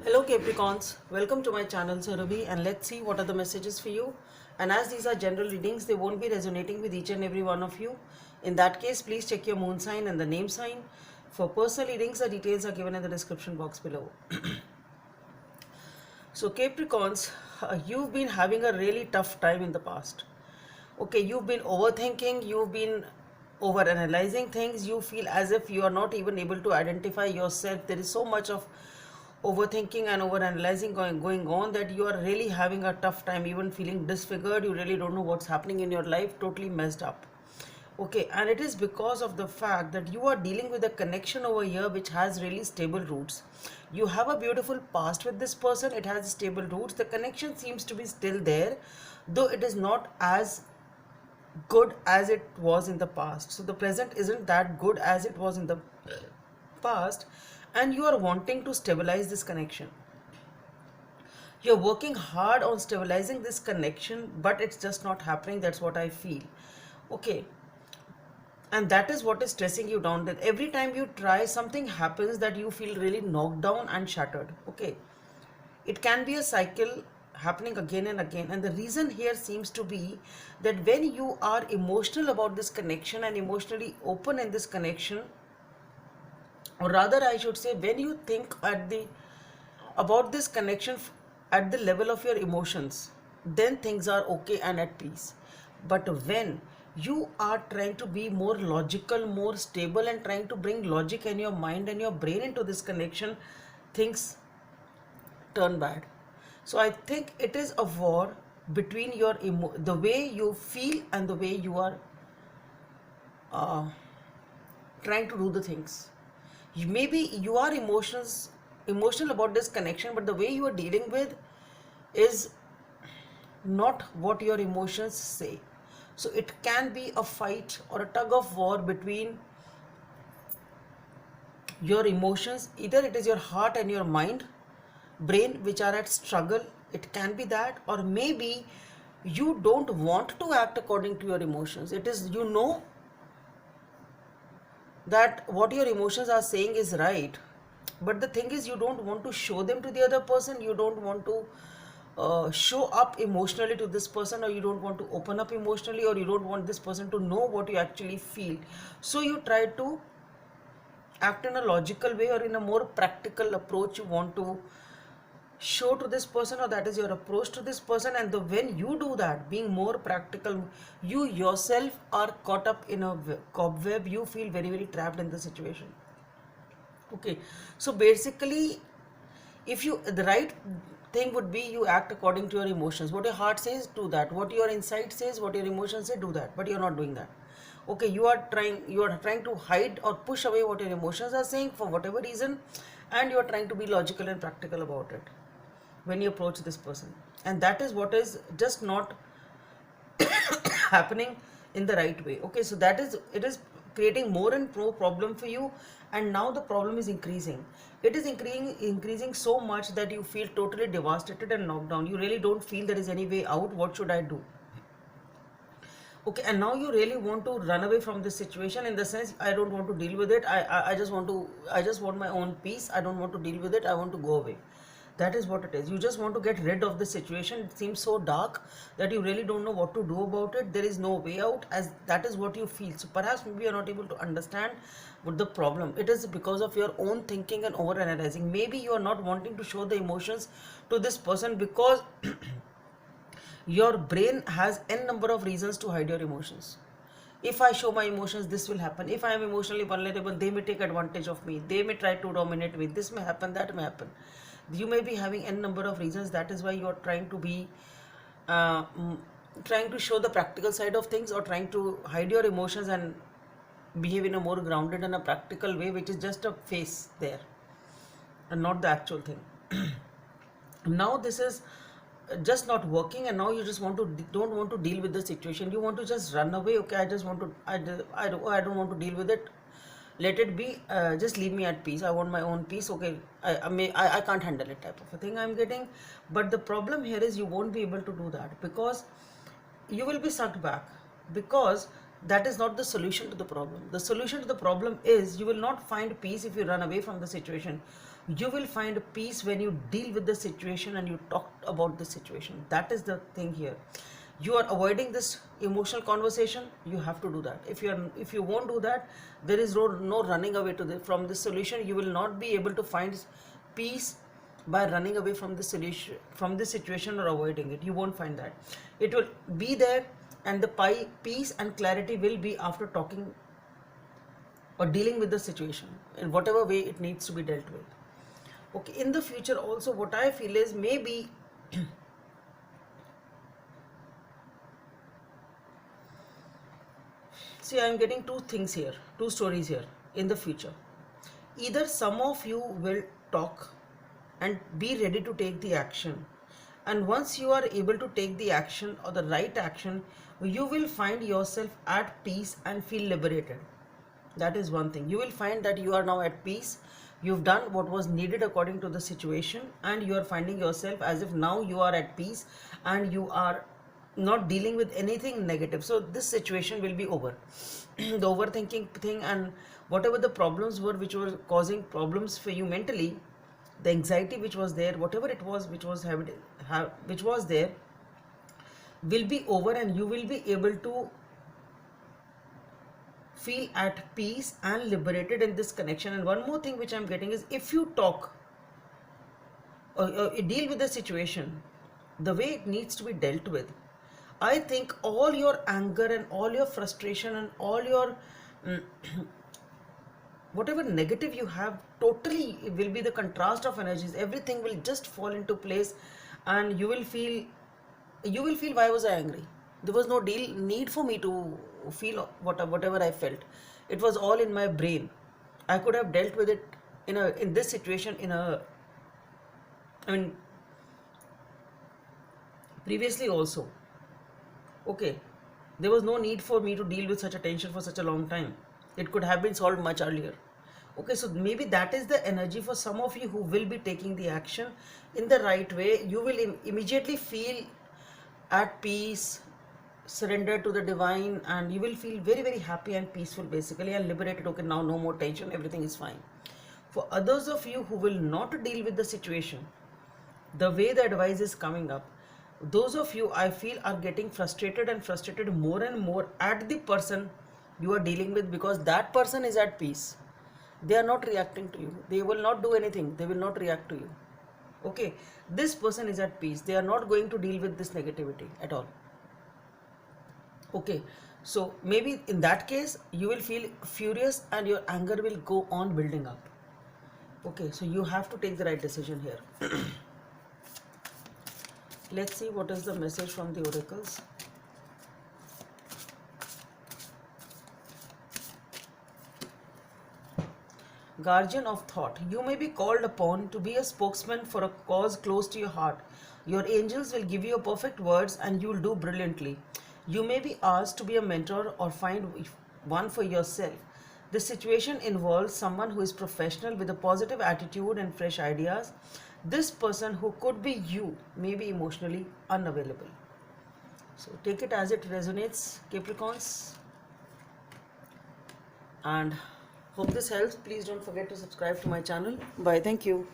Hello Capricorns, welcome to my channel Surabhi, and let's see what are the messages for you. And as these are general readings, they won't be resonating with each and every one of you. In that case, please check your moon sign and the name sign. For personal readings, the details are given in the description box below. So Capricorns, you've been having a really tough time in the past. Okay, you've been overthinking, you've been overanalyzing things, you feel as if you are not even able to identify yourself. There is so much of overthinking and overanalyzing going on that you are really having a tough time, even feeling disfigured. You really don't know what's happening in your life, totally messed up. Okay, and it is because of the fact that you are dealing with a connection over here which has really stable roots. You have a beautiful past with this person, it has stable roots. The connection seems to be still there, though it is not as good as it was in the past. So the present isn't that good as it was in the past, and you are wanting to stabilize this connection. You're working hard on stabilizing this connection, but it's just not happening. That's what I feel. Okay, and that is what is stressing you down, that every time you try, something happens that you feel really knocked down and shattered. Okay, it can be a cycle happening again and again, and the reason here seems to be that when you are emotional about this connection and emotionally open in this connection, or rather I should say, when you think about this connection at the level of your emotions, then things are okay and at peace. But when you are trying to be more logical, more stable, and trying to bring logic in your mind and your brain into this connection, things turn bad. So I think it is a war between the way you feel and the way you are uh, trying to do the things. Maybe you are emotional about this connection, but the way you are dealing with is not what your emotions say. So it can be a fight or a tug of war between your emotions. Either it is your heart and your brain which are at struggle. It can be that, or maybe you don't want to act according to your emotions. It is, that what your emotions are saying is right, but the thing is, you don't want to show them to the other person. You don't want to show up emotionally to this person, or you don't want to open up emotionally, or you don't want this person to know what you actually feel. So you try to act in a logical way or in a more practical approach. You want to show to this person, or that is your approach to this person. And when you do that, being more practical, you yourself are caught up in a cobweb. You feel very, very trapped in the situation. Okay, so basically, if you the right thing would be, you act according to your emotions. What your heart says, do that. What your insight says, what your emotions say, do that. But you're not doing that. Okay, you are trying to hide or push away what your emotions are saying for whatever reason, and you are trying to be logical and practical about it when you approach this person. And that is what is just not happening in the right way. Okay, so it is creating more and more problem for you, and now the problem is increasing. It is increasing so much that you feel totally devastated and knocked down. You really don't feel there is any way out. What should I do? Okay, and now you really want to run away from this situation, in the sense, I don't want to deal with it. I just want my own peace. I don't want to deal with it. I want to go away. That is what it is. You just want to get rid of the situation. It seems so dark that you really don't know what to do about it. There is no way out, as that is what you feel. So perhaps maybe you're not able to understand what the problem. It is because of your own thinking and over analyzing. Maybe you are not wanting to show the emotions to this person because your brain has n number of reasons to hide your emotions. If I show my emotions, this will happen. If I am emotionally vulnerable, they may take advantage of me. They may try to dominate me. This may happen, that may happen. You may be having n number of reasons. That is why you are trying to be trying to show the practical side of things, or trying to hide your emotions and behave in a more grounded and a practical way, which is just a face there and not the actual thing. Now this is just not working, and now you just don't want to deal with the situation. You want to just run away. Okay, I don't want to deal with it. Let it be. Just leave me at peace. I want my own peace. Okay, I can't handle it, type of a thing I'm getting. But the problem here is, you won't be able to do that, because you will be sucked back, because that is not the solution to the problem. The solution to the problem is you will not find peace if you run away from the situation. You will find peace when you deal with the situation and you talk about the situation. That is the thing here. You are avoiding this emotional conversation. You have to do that. If you won't do that, there is no running away from this solution. You will not be able to find peace by running away from the solution, from this situation, or avoiding it. You won't find that. It will be there, and the peace and clarity will be after talking or dealing with the situation in whatever way it needs to be dealt with. Okay, in the future also, what I feel is maybe see, I am getting two things here, two stories here. In the future, either some of you will talk and be ready to take the action, and once you are able to take the action or the right action, you will find yourself at peace and feel liberated. That is one thing. You will find that you are now at peace. You've done what was needed according to the situation, and you are finding yourself as if now you are at peace and you are not dealing with anything negative. So this situation will be over. The overthinking thing and whatever the problems were which were causing problems for you mentally, the anxiety which was there, whatever it was which was there, will be over, and you will be able to feel at peace and liberated in this connection. And one more thing which I'm getting is, if you talk or deal with the situation the way it needs to be dealt with, I think all your anger and all your frustration and all your whatever negative you have, totally it will be the contrast of energies. Everything will just fall into place, and you will feel why was I angry? There was no need for me to feel whatever I felt. It was all in my brain. I could have dealt with it in this situation previously also. Okay, there was no need for me to deal with such a tension for such a long time. It could have been solved much earlier. Okay, so maybe that is the energy for some of you who will be taking the action in the right way. You will immediately feel at peace, surrender to the divine, and you will feel very, very happy and peaceful basically, and liberated. Okay, now no more tension, everything is fine. For others of you who will not deal with the situation the way the advice is coming up, those of you I feel are getting frustrated more and more at the person you are dealing with, because that person is at peace. They are not reacting to you. They will not do anything. They will not react to you. Okay, this person is at peace. They are not going to deal with this negativity at all. Okay, so maybe in that case you will feel furious and your anger will go on building up. Okay, so you have to take the right decision here. Let's see what is the message from the oracles. Guardian of thought. You may be called upon to be a spokesman for a cause close to your heart. Your angels will give you perfect words and you will do brilliantly. You may be asked to be a mentor or find one for yourself. This situation involves someone who is professional with a positive attitude and fresh ideas. This person, who could be you, may be emotionally unavailable. So take it as it resonates, Capricorns. And hope this helps. Please don't forget to subscribe to my channel. Bye. Thank you.